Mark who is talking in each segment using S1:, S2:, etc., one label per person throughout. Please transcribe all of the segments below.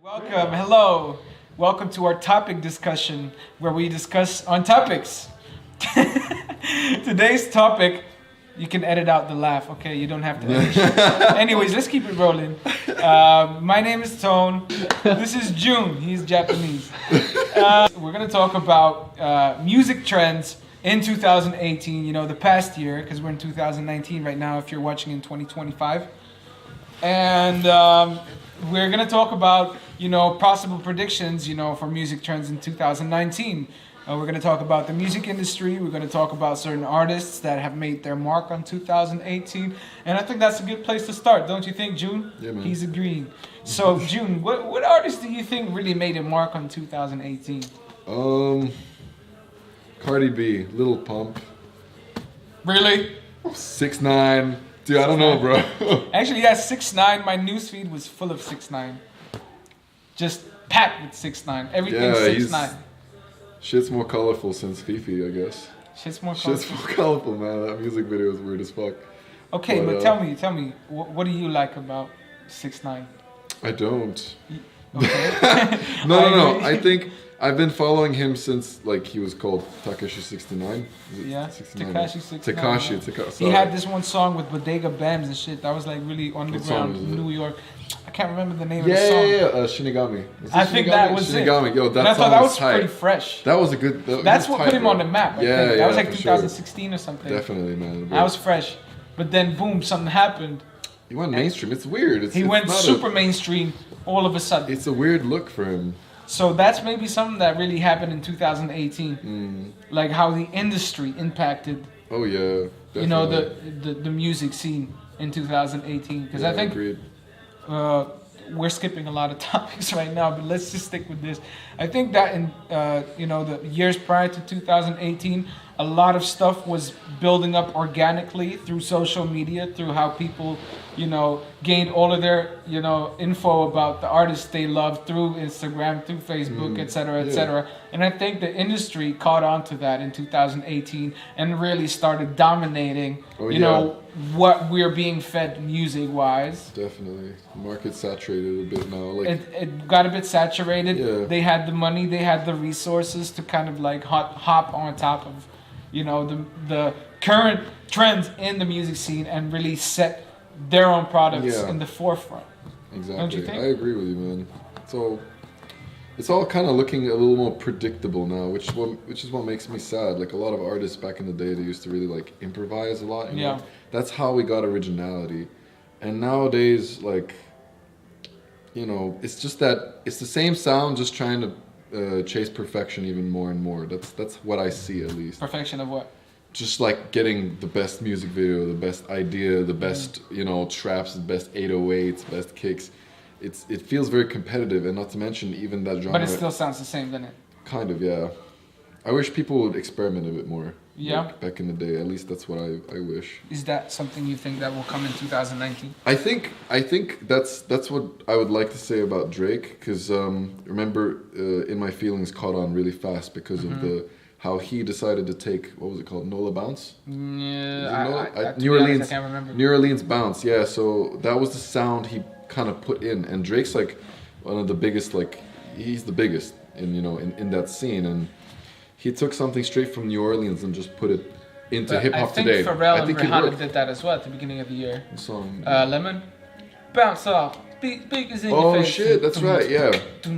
S1: Welcome, hello. Welcome to our topic discussion where we discuss on topics. Today's topic, you can edit out the laugh, okay? You don't have to edit shit. Anyways, let's keep it rolling. My name is Tone. This is June. He's Japanese. We're going to talk about music trends in 2018, the past year, because we're in 2019 right now if you're watching in 2025. And we're going to talk about, possible predictions, for music trends in 2019. We're going to talk about the music industry. We're going to talk about certain artists that have made their mark on 2018. And I think that's a good place to start, don't you think, June?
S2: Yeah, man.
S1: He's agreeing. So, June, what artists do you think really made a mark on 2018?
S2: Cardi B, Lil Pump,
S1: Really?
S2: 6ix9ine. Dude, I don't know, bro.
S1: Actually, yeah, 6ix9ine. My newsfeed was full of 6ix9ine. Just packed with 6ix9ine. Everything's 6ix9ine.
S2: Shit's more colorful since Fifi, I guess.
S1: Shit's more colorful.
S2: Shit's more colorful, man. That music video is weird as fuck.
S1: Okay, but tell me, what do you like about 6ix9ine?
S2: I don't.
S1: Okay.
S2: No. I think I've been following him since he was called Takashi 69.
S1: Yeah,
S2: 69?
S1: Tekashi 69.
S2: Tekashi.
S1: He had this one song with Bodega Bams and shit. That was really underground
S2: song is it?
S1: New York. I can't remember the name of the song.
S2: Yeah. Shinigami.
S1: I think that was
S2: Shinigami.
S1: it.
S2: Yo, that
S1: and I
S2: song
S1: thought that was
S2: tight.
S1: pretty fresh.
S2: That was a good.
S1: That's what put him on the map. I think. That was
S2: for
S1: 2016 or something.
S2: Definitely, man.
S1: That was fresh. But then, boom, something happened.
S2: He went mainstream. It's weird. He
S1: went super mainstream all of a sudden.
S2: It's a weird look for him.
S1: So that's maybe something that really happened in 2018. Like how the industry impacted.
S2: Oh yeah. Definitely.
S1: the music scene in 2018. Because I think
S2: agreed.
S1: We're skipping a lot of topics right now, but let's just stick with this. I think that in the years prior to 2018, a lot of stuff was building up organically through social media, through how people, gained all of their, info about the artists they loved through Instagram, through Facebook, et cetera. And I think the industry caught on to that in 2018 and really started dominating, what we're being fed music-wise.
S2: Definitely. The market's saturated a bit now.
S1: It got a bit saturated.
S2: Yeah.
S1: They had the money, they had the resources to kind of hop on top of, the current trends in the music scene and really set their own products in the forefront.
S2: Exactly.
S1: Don't you think?
S2: I agree with you, man. So it's all kind of looking a little more predictable now, which is what makes me sad. Like a lot of artists back in the day, they used to really improvise a lot. You know? That's how we got originality. And nowadays, it's just that it's the same sound, just trying to chase perfection even more and more. That's what I see, at least.
S1: Perfection of what?
S2: Just getting the best music video, the best idea, the best traps, the best 808s, best kicks. It feels very competitive, and not to mention even that genre.
S1: But it still sounds the same, doesn't it?
S2: Kind of, yeah. I wish people would experiment a bit more.
S1: Yeah.
S2: Back in the day, at least that's what I wish.
S1: Is that something you think that will come in 2019?
S2: I think that's what I would like to say about Drake, because remember, In My Feelings caught on really fast because of how he decided to take, what was it called, NOLA Bounce?
S1: Yeah,
S2: New Orleans.
S1: I can't remember.
S2: New Orleans Bounce, yeah. So that was the sound he kind of put in, and Drake's one of the biggest, he's the biggest in that scene, and he took something straight from New Orleans and just put it into hip hop today.
S1: I think Pharrell and Rihanna did that as well at the beginning of the year.
S2: The song.
S1: Lemon, bounce off, speakers in your face.
S2: Oh shit, that's right, yeah.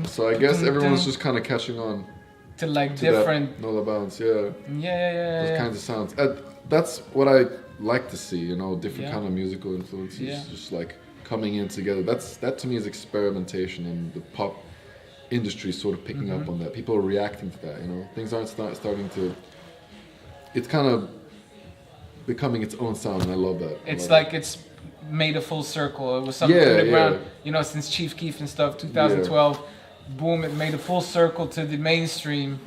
S2: So I guess everyone's just kind of catching on
S1: to different
S2: that NOLA Bounce, yeah.
S1: Yeah.
S2: Those kinds of sounds. That's what I like to see, different kind of musical influences, just coming in together. That to me is experimentation, and the pop industry sort of picking up on that. People are reacting to that, Things aren't starting to... It's kind of becoming its own sound, and I love that.
S1: It's made a full circle. It was something underground, since Chief Keef and stuff, 2012. Boom, it made a full circle to the mainstream.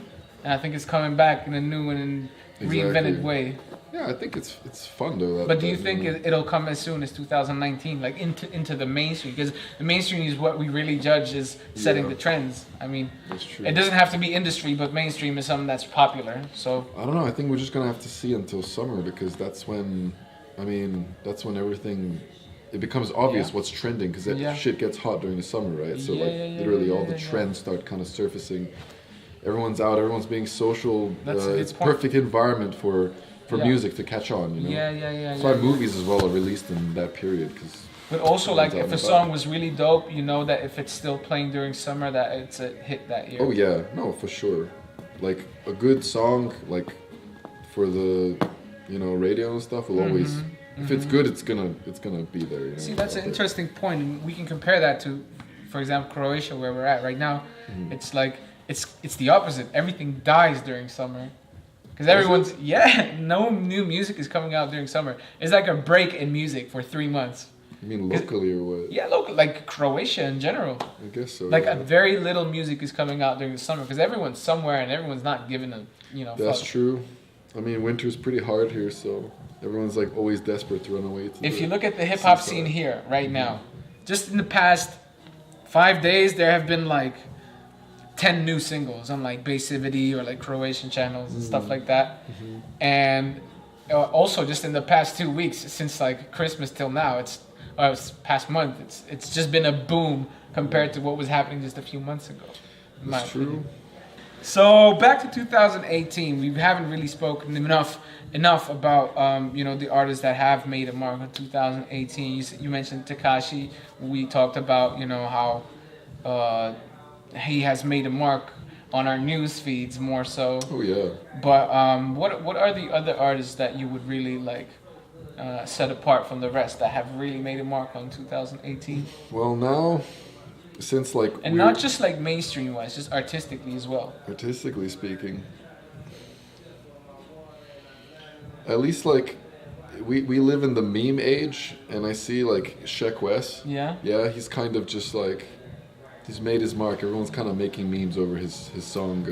S1: And I think it's coming back in a new and reinvented way.
S2: Yeah, I think it's fun though.
S1: But do you think it'll come as soon as 2019, into the mainstream? Because the mainstream is what we really judge as setting the trends. I mean,
S2: that's true.
S1: It doesn't have to be industry, but mainstream is something that's popular. So
S2: I don't know. I think we're just gonna have to see until summer, because that's when everything it becomes obvious what's trending because that shit gets hot during the summer, right? So literally all the trends start kind of surfacing. Everyone's out, everyone's being social. It's perfect environment for music to catch on, you know? That's why movies as well are released in that period.
S1: But also, like, if a song was really dope, you know that if it's still playing during summer, that it's a hit that year.
S2: Oh yeah, no, for sure. Like, a good song, like, for the, radio and stuff will always... If it's good, it's gonna be there. You know?
S1: See, that's an interesting point, and we can compare that to, for example, Croatia, where we're at right now. It's like it's the opposite. Everything dies during summer, because everyone's no new music is coming out during summer. It's like a break in music for 3 months.
S2: You mean locally or what?
S1: Yeah, local, like Croatia in general.
S2: I guess so.
S1: Like a very little music is coming out during the summer because everyone's somewhere and everyone's not giving a
S2: That's true. I mean, winter's pretty hard here, so everyone's like always desperate to run away.
S1: If you look at the hip hop scene here right now, just in the past 5 days, there have been like 10 new singles on like Bassivity or like Croatian channels and stuff like that. And also just in the past 2 weeks, since like Christmas till now, it's past month, it's just been a boom compared to what was happening just a few months ago.
S2: That's true.
S1: So back to 2018, we haven't really spoken enough about the artists that have made a mark in 2018. You mentioned Tekashi. We talked about how he has made a mark on our news feeds more so.
S2: Oh yeah.
S1: But what are the other artists that you would really like set apart from the rest that have really made a mark on 2018?
S2: Well, now, since like
S1: and not just like mainstream wise, just artistically as well.
S2: Artistically speaking, at least like we live in the meme age, and I see like Sheck Wes.
S1: Yeah.
S2: Yeah, he's kind of just like he's made his mark. Everyone's kind of making memes over his song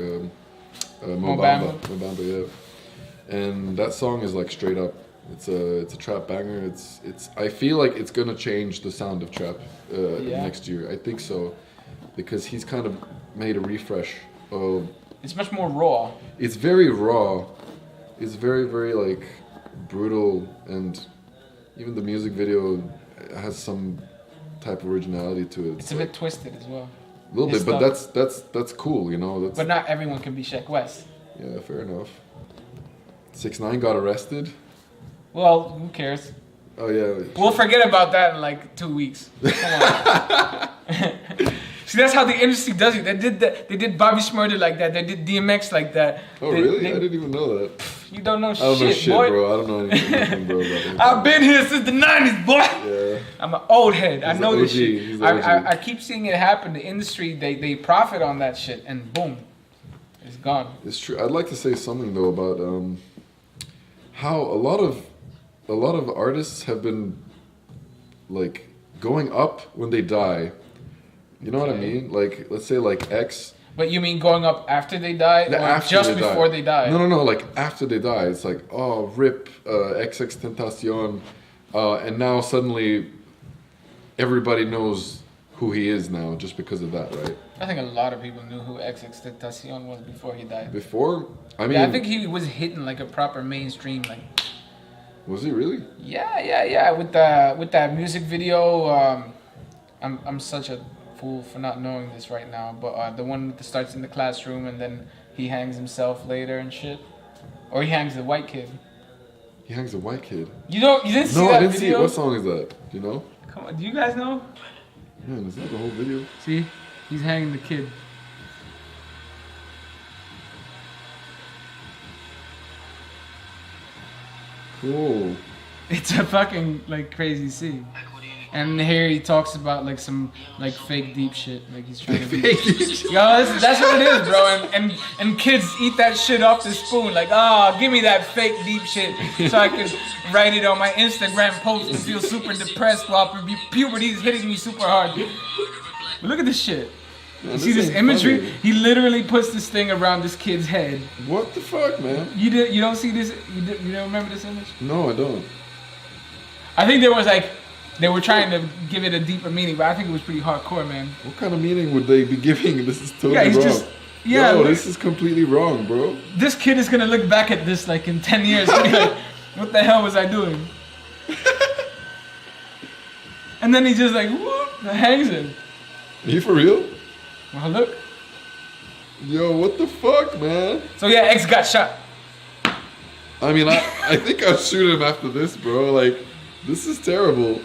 S2: Mobamba, yeah. And that song is like straight up. It's a trap banger. It's. I feel like it's gonna change the sound of trap next year. I think so, because he's kind of made a refresh of.
S1: It's much more raw.
S2: It's very raw. It's very like brutal, and even the music video has some type of originality to it.
S1: It's a bit twisted as well.
S2: A little bit, but that's cool, you know.
S1: But not everyone can be Sheck Wes.
S2: Yeah, fair enough. 6ix9ine got arrested.
S1: Well, who cares?
S2: Oh yeah.
S1: We'll forget about that in like 2 weeks. Come on. See, that's how the industry does it. They did Bobby Shmurda like that. They did DMX like that.
S2: Oh really? I didn't even know that.
S1: You don't know
S2: I don't know shit,
S1: boy.
S2: bro. I don't know anything, bro.
S1: I've been here since the 90s, boy.
S2: Yeah.
S1: I'm an old head. I know this
S2: OG.
S1: shit. I keep seeing it happen. The industry, they profit on that shit, and boom, it's gone.
S2: It's true. I'd like to say something though about how a lot of artists have been like going up when they die. You know what I mean? Like, let's say like X.
S1: But you mean going up after they die, or just before they die?
S2: No. Like after they die, it's like, oh, rip, XXXTENTACION, and now suddenly everybody knows who he is now just because of that, right?
S1: I think a lot of people knew who XXXTENTACION was before he died.
S2: Before? I mean,
S1: yeah, I think he was hitting like a proper mainstream, like.
S2: Was he really?
S1: Yeah. With that music video, I'm such a fool for not knowing this right now, but the one that starts in the classroom and then he hangs himself later and shit, or he hangs the white kid.
S2: He hangs the white kid.
S1: You didn't see that video?
S2: No, I didn't see it. What song is that? Do you know?
S1: Come on, do you guys know?
S2: Man, is that the whole video?
S1: See, he's hanging the kid.
S2: Cool.
S1: It's a fucking like crazy scene. And here he talks about like some like fake deep shit, like he's trying to be. Yo, that's what it is, bro. And kids eat that shit off the spoon, like, give me that fake deep shit, so I can write it on my Instagram post and feel super depressed while puberty is hitting me super hard. But look at this shit.
S2: Man,
S1: you see this imagery?
S2: Funny.
S1: He literally puts this thing around this kid's head.
S2: What the fuck, man?
S1: You don't see this? You don't remember this image?
S2: No, I don't.
S1: I think they were trying to give it a deeper meaning, but I think it was pretty hardcore, man.
S2: What kind of meaning would they be giving? This is totally wrong. No, this is completely wrong, bro.
S1: This kid is gonna look back at this like in 10 years and be like, what the hell was I doing? and then he just like whoop, hangs him.
S2: Are you for real?
S1: Well, look.
S2: Yo, what the fuck, man?
S1: So yeah, X got shot.
S2: I mean, I think I'll shoot him after this, bro. Like, this is terrible.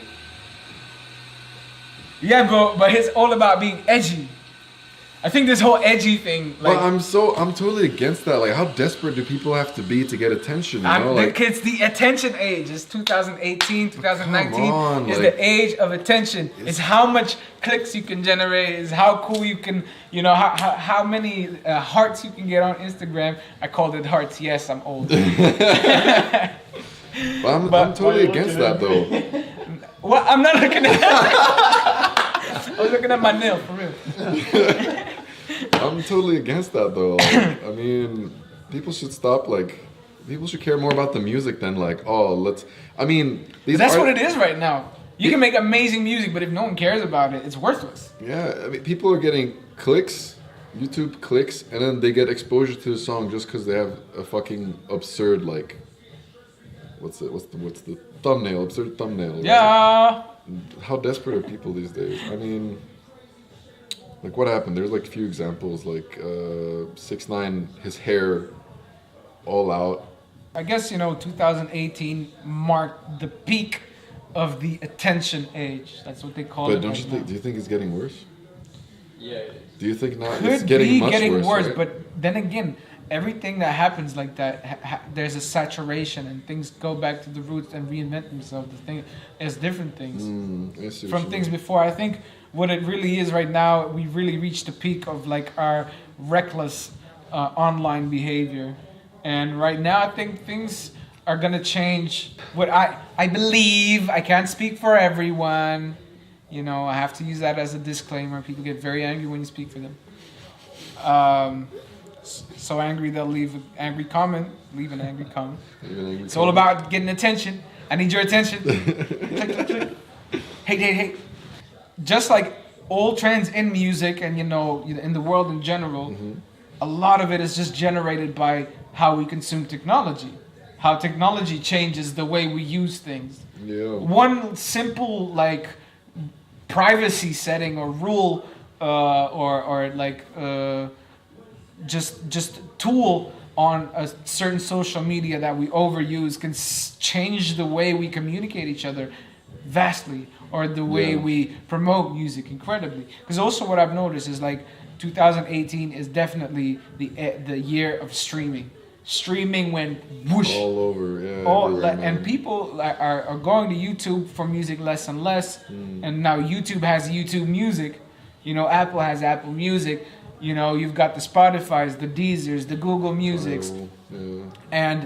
S1: Yeah, bro, but it's all about being edgy. I think this whole edgy thing, like,
S2: well, I'm totally against that. Like, how desperate do people have to be to get attention? You know? Like,
S1: it's the attention age. It's 2018, 2019.
S2: Come on,
S1: It's
S2: like,
S1: the age of attention. It's how much clicks you can generate. It's how cool you can, you know, how many hearts you can get on Instagram. I called it hearts. Yes, I'm old.
S2: I'm totally against that, though.
S1: Well, I'm not looking at I was looking at my nail, for real.
S2: I'm totally against that, though. Like, I mean, people should stop, like, people should care more about the music than, like, oh, let's, I mean,
S1: that's what it is right now. You can make amazing music, but if no one cares about it, it's worthless.
S2: Yeah, I mean, people are getting clicks, YouTube clicks, and then they get exposure to the song just because they have a fucking absurd, like, what's the thumbnail, absurd thumbnail. Right?
S1: Yeah.
S2: How desperate are people these days? I mean, like, what happened? There's like a few examples, like 6ix9ine, his hair all out.
S1: I guess, you know, 2018 marked the peak of the attention age. That's what they call it.
S2: But don't you think? Do you think it's getting worse?
S3: Yeah, it is.
S2: Do you think not?
S1: Could
S2: It's getting
S1: be getting worse,
S2: right?
S1: but then again, everything that happens like that, there's a saturation, and things go back to the roots and reinvent themselves. The thing as different things
S2: I see what
S1: from
S2: you
S1: things
S2: mean.
S1: before. I think what it really is right now, we've really reached the peak of like our reckless online behavior, and right now I think things are gonna change. What I believe, I can't speak for everyone. You know, I have to use that as a disclaimer. People get very angry when you speak for them. So angry they'll leave an angry comment. Leave an angry comment. It's all about getting attention. I need your attention. Click, click, click. Hey. Just like all trends in music and, you know, in the world in general, a lot of it is just generated by how we consume technology. How technology changes the way we use things.
S2: Yeah.
S1: One simple, like, privacy setting or rule or like just tool on a certain social media that we overuse can change the way we communicate each other vastly, or the way we promote music incredibly. Because also what I've noticed is like 2018 is definitely the year of streaming. Streaming went whoosh
S2: all over, yeah.
S1: And people are going to YouTube for music less and less. And now YouTube has YouTube Music. You know, Apple has Apple Music. You know, you've got the Spotifys, the Deezers, the Google Musics. And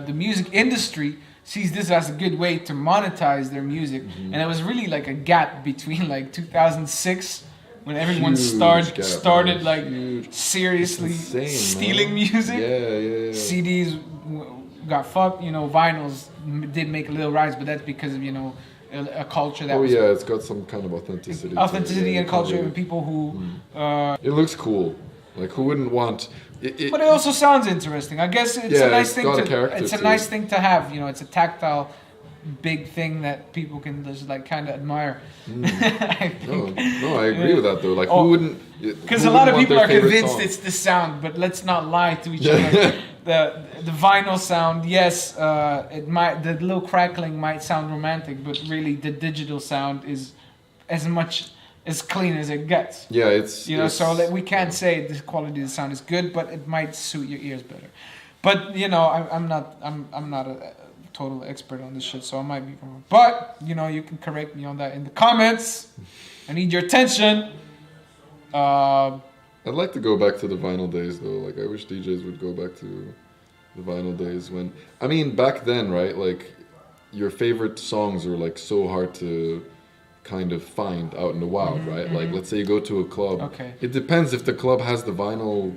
S1: the music industry sees this as a good way to monetize their music. And it was really like a gap between like 2006 when everyone started like seriously stealing music.
S2: Yeah.
S1: CDs got fucked, you know, vinyls did make a little rise, but that's because of, you know, a culture that
S2: it's got some kind of authenticity.
S1: And culture, and people who...
S2: it looks cool. Like, who wouldn't want...
S1: but it also sounds interesting. I guess it's a nice thing nice thing to have, you know, it's a tactile big thing that people can just like kind of admire. I think.
S2: No, I agree with that though. Like, who wouldn't?
S1: Because a lot of people are convinced it's the sound, but let's not lie to each other. The vinyl sound, yes, it might, the little crackling might sound romantic, but really the digital sound is as clean as it gets.
S2: Yeah, it's,
S1: you know, so that we can't say the quality of the sound is good, but it might suit your ears better. But you know, I'm not a total expert on this shit, so I might be wrong. But you know, you can correct me on that in the comments. I need your attention.
S2: I'd like to go back to the vinyl days though. Like, I wish DJs would go back to the vinyl days when, I mean, back then, right? Like, your favorite songs were like so hard to kind of find out in the wild, right? Like, let's say you go to a club.
S1: Okay.
S2: It depends if the club has the vinyl,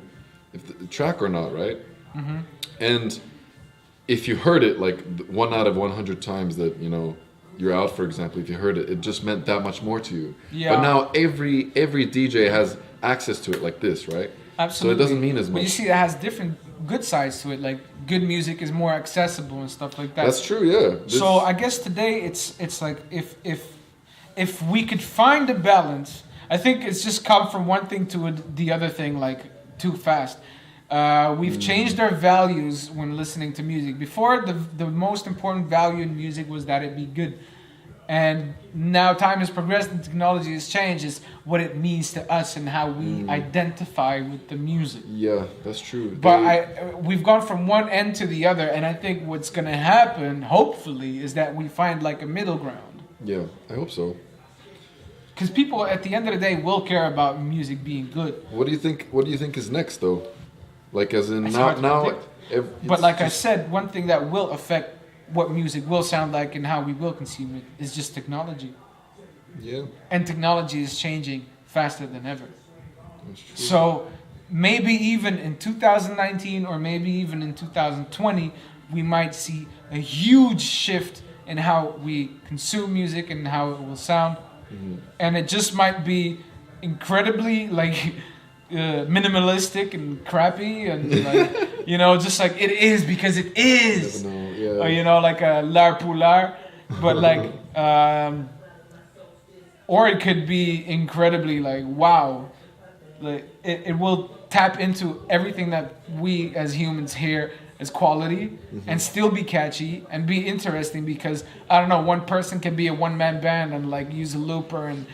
S2: if the track or not, right? And if you heard it like 1 out of 100 times that, you know, you're out, for example, if you heard it, it just meant that much more to you. Yeah. But now every DJ has access to it like this, right?
S1: Absolutely.
S2: So it doesn't mean as much.
S1: But you see, it has different good sides to it. Like, good music is more accessible and stuff like that.
S2: That's true, yeah.
S1: So I guess today it's like if if we could find a balance, I think it's just come from one thing to the other thing like too fast. We've changed our values when listening to music. Before, the most important value in music was that it be good. And now time has progressed and technology has changed. Is what it means to us and how we identify with the music.
S2: Yeah, that's true.
S1: But we've gone from one end to the other, and I think what's gonna happen, hopefully, is that we find like a middle ground.
S2: Yeah, I hope so.
S1: Because people, at the end of the day, will care about music being good.
S2: What do you think? What do you think is next, though? Like, as in
S1: It's
S2: now,
S1: hard to
S2: now.
S1: predict. But like I said, one thing that will affect what music will sound like and how we will consume it is just technology.
S2: Yeah.
S1: And technology is changing faster than ever.
S2: That's true.
S1: So maybe even in 2019 or maybe even in 2020, we might see a huge shift in how we consume music and how it will sound. And it just might be incredibly like minimalistic and crappy and like, you know, just like it is because it is.
S2: Never know, yeah.
S1: Or, you know, like a lar poular. But like, or it could be incredibly like, wow. Like it will tap into everything that we as humans hear as quality and still be catchy and be interesting because, I don't know, one person can be a one-man band and like use a looper and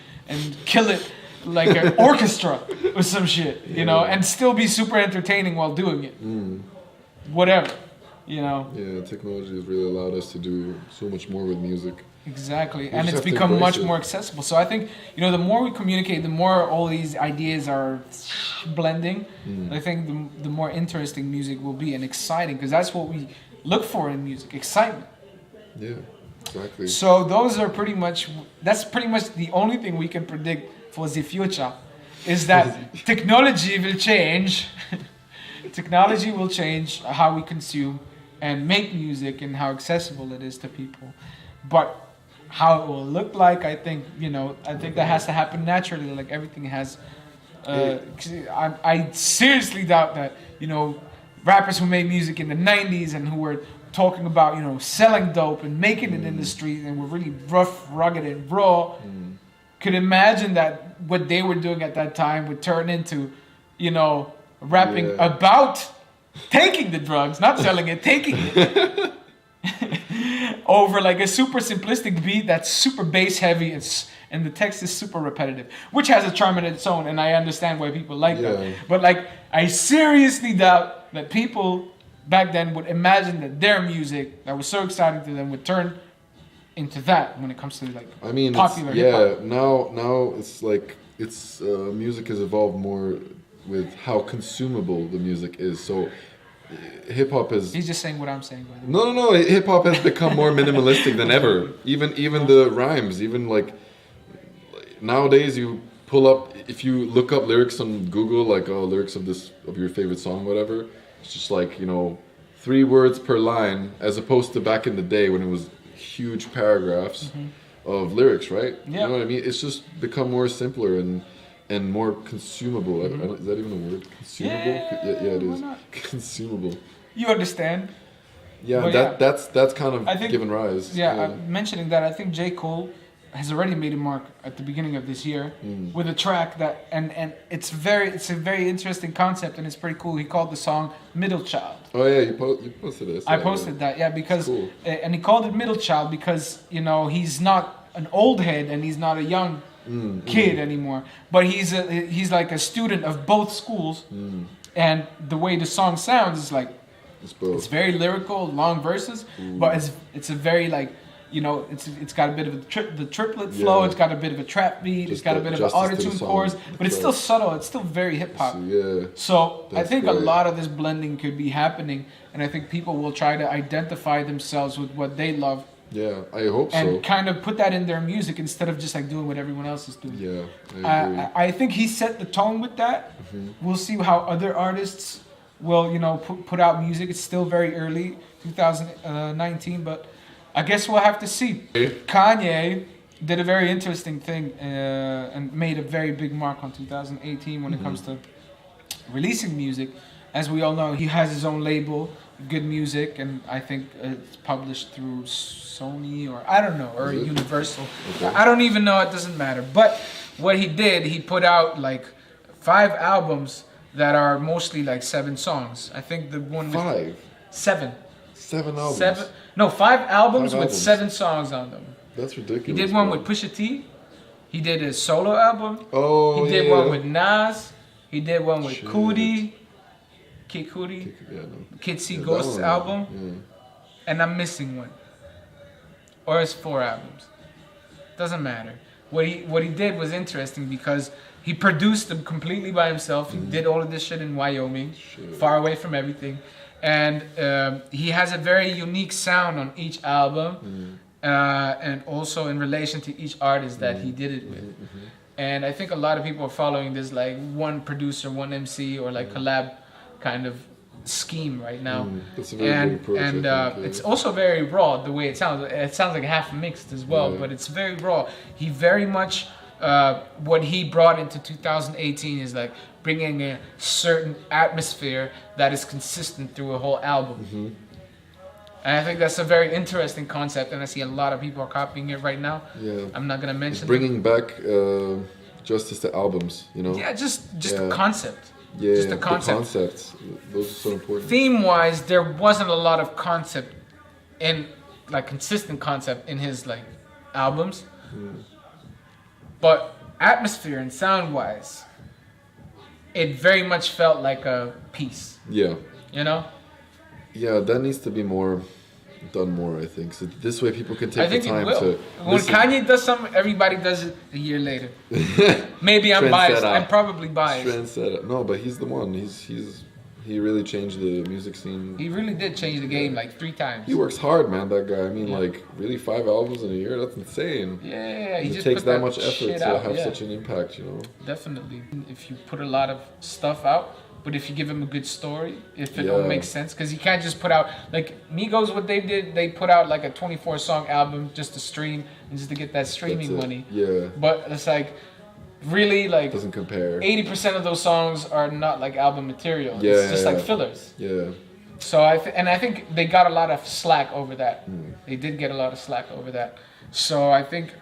S1: kill it like an orchestra or some shit, you know, and still be super entertaining while doing it. Whatever, you know.
S2: Yeah, technology has really allowed us to do so much more with music.
S1: Exactly,
S2: We
S1: and
S2: just
S1: it's
S2: have to
S1: become
S2: embrace
S1: much
S2: it.
S1: more accessible. So I think, you know, the more we communicate, the more all these ideas are blending. I think the more interesting music will be and exciting, because that's what we look for in music, excitement.
S2: Yeah, exactly.
S1: So that's pretty much the only thing we can predict for the future, is that technology will change. Technology will change how we consume and make music and how accessible it is to people. But how it will look like, I think, you know, I think that has to happen naturally, like everything has. I seriously doubt that, you know, rappers who made music in the 90s and who were talking about, you know, selling dope and making it in the street and were really rough, rugged, and raw, could imagine that what they were doing at that time would turn into, you know, rapping about taking the drugs, not selling it, taking it. Over like a super simplistic beat that's super bass heavy and the text is super repetitive, which has a charm in its own, and I understand why people like that. But like, I seriously doubt that people back then would imagine that their music that was so exciting to them would turn into that when it comes to like popular hip-hop.
S2: Now it's like music has evolved more with how consumable the music is. So hip hop is.
S1: He's just saying what I'm saying.
S2: No. Hip hop has become more minimalistic than ever. Even the rhymes, even like nowadays, you pull up, if you look up lyrics on Google, like lyrics of your favorite song, whatever. It's just like, you know, 3 words per line, as opposed to back in the day when it was huge paragraphs of lyrics, right?
S1: Yeah.
S2: You know what I mean? It's just become more simpler and more consumable. Is that even a word? Consumable? Yeah, it is. Consumable.
S1: You understand?
S2: Yeah,
S1: But
S2: that's kind of
S1: I think,
S2: given rise.
S1: Mentioning that, I think J. Cole has already made a mark at the beginning of this year with a track that and it's a very interesting concept, and it's pretty cool. He called the song Middle Child.
S2: Oh yeah, you posted this.
S1: I posted that, because
S2: cool.
S1: And he called it Middle Child because, you know, he's not an old head and he's not a young kid anymore, but he's like a student of both schools, and the way the song sounds is like it's very lyrical, long verses, but it's a very like, you know, it's got a bit of the triplet flow, it's got a bit of a trap beat, it's got a bit of an auto-tune chorus, but it's still subtle, it's still very hip-hop. So I think a lot of this blending could be happening, and I think people will try to identify themselves with what they love.
S2: Yeah, I hope so.
S1: And kind of put that in their music instead of just like doing what everyone else is doing.
S2: Yeah, I agree.
S1: I think he set the tone with that. We'll see how other artists will, you know, put out music. It's still very early, 2019, but I guess we'll have to see. Kanye did a very interesting thing and made a very big mark on 2018 when it comes to releasing music. As we all know, he has his own label, good music, and I think it's published through Sony or I don't know, or
S2: Is it?
S1: Universal.
S2: Okay.
S1: I don't even know. It doesn't matter. But what he did, he put out like 5 albums that are mostly like 7 songs. I think the one with
S2: 5,
S1: 7.
S2: 7 albums.
S1: 7. No, 5 albums
S2: 5
S1: with
S2: albums.
S1: 7 songs on them.
S2: That's ridiculous.
S1: He did one
S2: bro.
S1: with Pusha T. He did a solo album.
S2: Oh,
S1: He did
S2: yeah.
S1: one with Nas. He did one with
S2: Shit.
S1: Cudi. Kid Cudi.
S2: Yeah, no.
S1: Kid C
S2: Yeah, that
S1: Ghost's
S2: one,
S1: album.
S2: Yeah.
S1: And I'm missing one. Or it's 4 albums. Doesn't matter. What he did was interesting because he produced them completely by himself. He did all of this shit in Wyoming,
S2: Shit.
S1: far away from everything. And he has a very unique sound on each album. And also in relation to each artist that he did it with. And I think a lot of people are following this like one producer, one MC, or like collab kind of scheme right now.
S2: That's a very big approach, I think, yeah.
S1: It's also very raw the way it sounds. It sounds like half mixed as well,
S2: Yeah.
S1: but it's very raw. He very much what he brought into 2018 is like bringing a certain atmosphere that is consistent through a whole album. And I think that's a very interesting concept, and I see a lot of people are copying it right now.
S2: Yeah.
S1: I'm not gonna mention.
S2: It's bringing back just as the albums, you know?
S1: Yeah, just
S2: Yeah.
S1: the concept.
S2: Yeah,
S1: just the concept.
S2: concepts. Those are so important.
S1: Theme-wise, there wasn't a lot of concept in like consistent concept in his like albums, but atmosphere and sound-wise, it very much felt like a piece.
S2: Yeah.
S1: You know.
S2: Yeah, that needs to be more done more, I think. So this way people can
S1: I
S2: take
S1: think
S2: the
S1: it
S2: time
S1: will.
S2: to
S1: When
S2: listen.
S1: Kanye does something, everybody does it a year later. Maybe I'm biased.
S2: Trendsetter.
S1: I'm probably biased.
S2: Trendsetter. No, but he's the one. He really changed the music scene.
S1: He really did change the game like 3 times.
S2: He works hard, man, that guy. I mean,
S1: Yeah.
S2: like, really 5 albums in a year? That's insane.
S1: Yeah, he
S2: It
S1: just
S2: takes
S1: put
S2: that much effort
S1: shit
S2: to
S1: out,
S2: have
S1: yeah.
S2: such an impact, you know?
S1: Definitely. If you put a lot of stuff out, but if you give him a good story, if it all
S2: Yeah.
S1: makes sense, because you can't just put out, like Migos, what they did, they put out like a 24 song album just to stream and just to get that streaming
S2: That's it.
S1: money.
S2: Yeah.
S1: But it's like, really, like
S2: Doesn't compare.
S1: 80% of those songs are not like album material.
S2: Yeah,
S1: It's just
S2: yeah,
S1: like
S2: yeah.
S1: fillers.
S2: Yeah.
S1: So I think they got a lot of slack over that.
S2: Hmm.
S1: They did get a lot of slack over that. So I think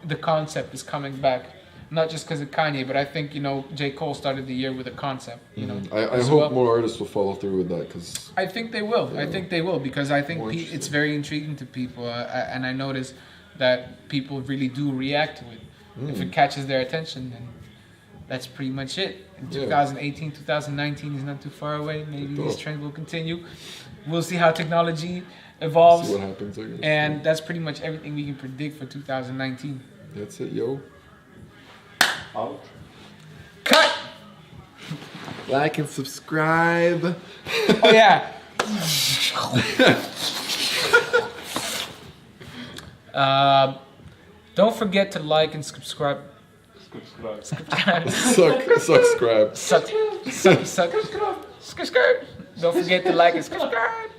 S1: the concept is coming back, not just because of Kanye, but I think J. Cole started the year with a concept.
S2: I
S1: as
S2: hope
S1: well.
S2: more artists will follow through with that, because
S1: I think they will. I think they will because I think
S2: More
S1: it's
S2: interesting.
S1: very intriguing to people, and I notice that people really do react to it. If it catches their attention, then that's pretty much it. In
S2: Yeah.
S1: 2018, 2019 is not too far away. Maybe
S2: Cool.
S1: this trend will continue. We'll see how technology evolves,
S2: see what happens, I guess.
S1: and that's pretty much everything we can predict for 2019.
S2: That's it, yo.
S3: Out.
S1: Cut!
S2: Like and subscribe.
S1: Oh yeah. Don't forget to like and subscribe.
S3: Subscribe.
S2: Subscribe.
S1: Subscribe. Don't forget to like and subscribe.